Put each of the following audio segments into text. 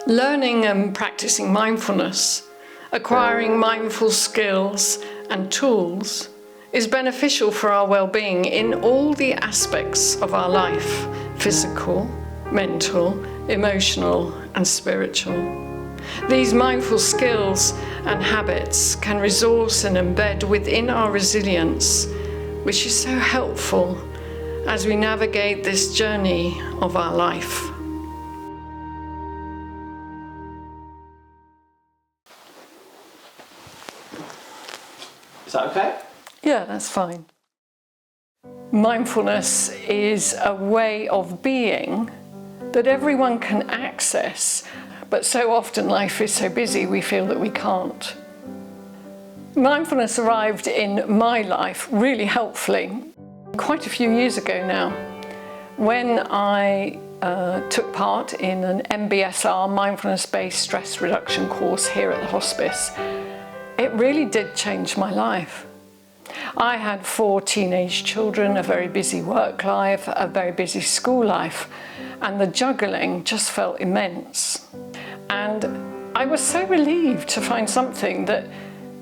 Learning and practicing mindfulness, acquiring mindful skills and tools is beneficial for our well-being in all the aspects of our life: physical, mental, emotional, and spiritual. These mindful skills and habits can resource and embed within our resilience, which is so helpful as we navigate this journey of our life. Is that okay? Yeah, that's fine. Mindfulness is a way of being that everyone can access, but so often life is so busy we feel that we can't. Mindfulness arrived in my life really helpfully quite a few years ago now, when I took part in an MBSR, mindfulness-based stress reduction course here at the Hospice. It really did change my life. I had 4 teenage children, a very busy work life, a very busy school life, and the juggling just felt immense. And I was so relieved to find something that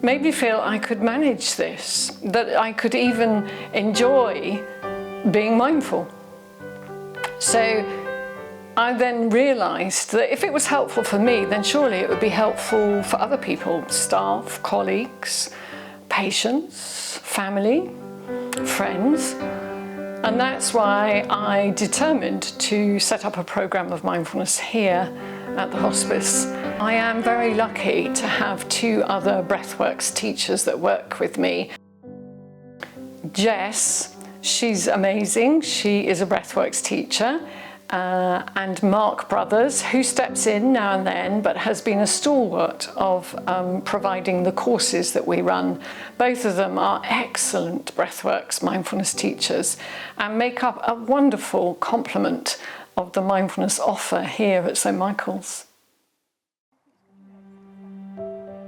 made me feel I could manage this, that I could even enjoy being mindful. So I then realised that if it was helpful for me, then surely it would be helpful for other people: staff, colleagues, patients, family, friends. And that's why I determined to set up a programme of mindfulness here at the Hospice. I am very lucky to have 2 other breathworks teachers that work with me. Jess, she's amazing. She is a breathworks teacher. And Mark Brothers, who steps in now and then, but has been a stalwart of providing the courses that we run. Both of them are excellent breathworks mindfulness teachers and make up a wonderful complement of the mindfulness offer here at St Michael's.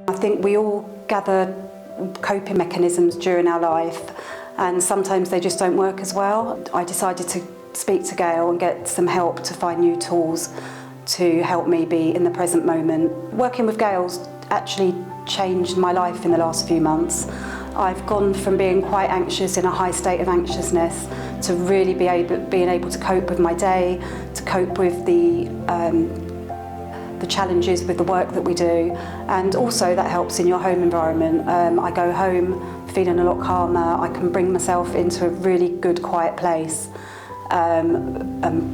I think we all gather coping mechanisms during our life, and sometimes they just don't work as well. I decided to speak to Gail and get some help to find new tools to help me be in the present moment. Working with Gail's actually changed my life in the last few months. I've gone from being quite anxious, in a high state of anxiousness, to really being able to cope with my day, to cope with the challenges with the work that we do, and also that helps in your home environment. I go home feeling a lot calmer. I can bring myself into a really good quiet place,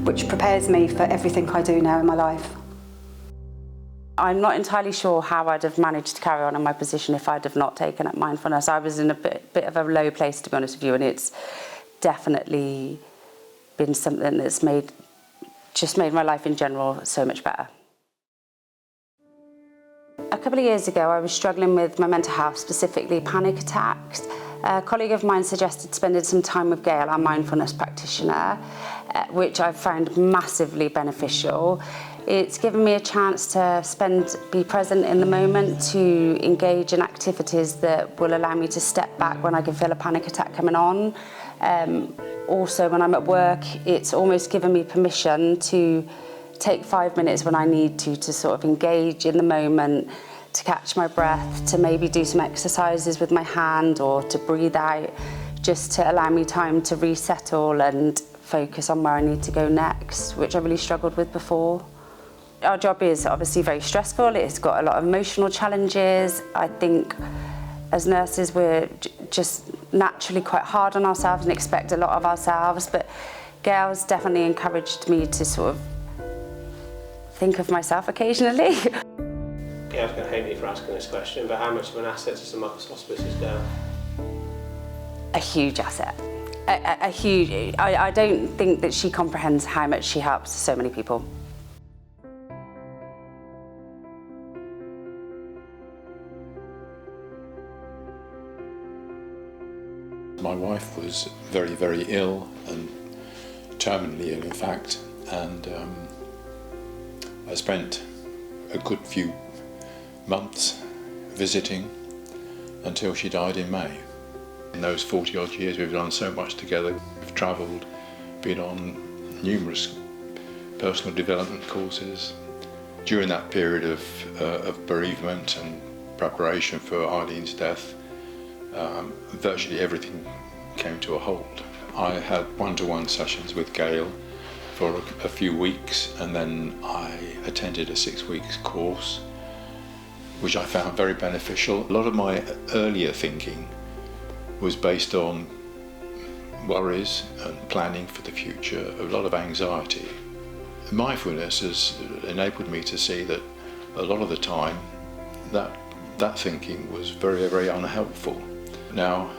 which prepares me for everything I do now in my life. I'm not entirely sure how I'd have managed to carry on in my position if I'd have not taken up mindfulness. I was in a bit of a low place, to be honest with you, and it's definitely been something that's made my life in general so much better. A couple of years ago, I was struggling with my mental health, specifically panic attacks. A colleague of mine suggested spending some time with Gail, our mindfulness practitioner, which I've found massively beneficial. It's given me a chance to be present in the moment, to engage in activities that will allow me to step back when I can feel a panic attack coming on. Also, when I'm at work, it's almost given me permission to take 5 minutes when I need to sort of engage in the moment, to catch my breath, to maybe do some exercises with my hand or to breathe out, just to allow me time to resettle and focus on where I need to go next, which I really struggled with before. Our job is obviously very stressful. It's got a lot of emotional challenges. I think as nurses we're just naturally quite hard on ourselves and expect a lot of ourselves, but Gail's definitely encouraged me to sort of think of myself occasionally. Gail's going to hate me for asking this question, but how much of an asset to St Michael's Hospice is Gail? A huge asset. I don't think that she comprehends how much she helps so many people. My wife was very, very ill, and terminally ill in fact, and I spent a good few months visiting until she died in May. In those 40 odd years we've done so much together. We've travelled, been on numerous personal development courses, During that period of bereavement and preparation for Eileen's death, virtually everything came to a halt. I had one-to-one sessions with Gail for a few weeks, and then I attended a 6-week course, which I found very beneficial. A lot of my earlier thinking was based on worries and planning for the future, a lot of anxiety. Mindfulness has enabled me to see that a lot of the time that thinking was very, very unhelpful. Now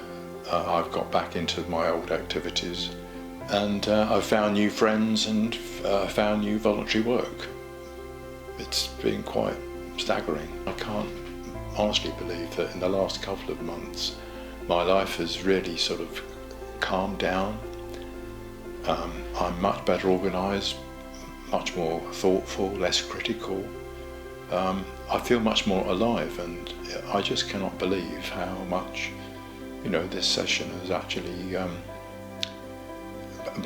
I've got back into my old activities, and I've found new friends and found new voluntary work. It's been quite staggering. I can't honestly believe that in the last couple of months my life has really sort of calmed down. I'm much better organised, much more thoughtful, less critical. I feel much more alive, and I just cannot believe how much, this session has actually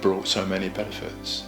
brought so many benefits.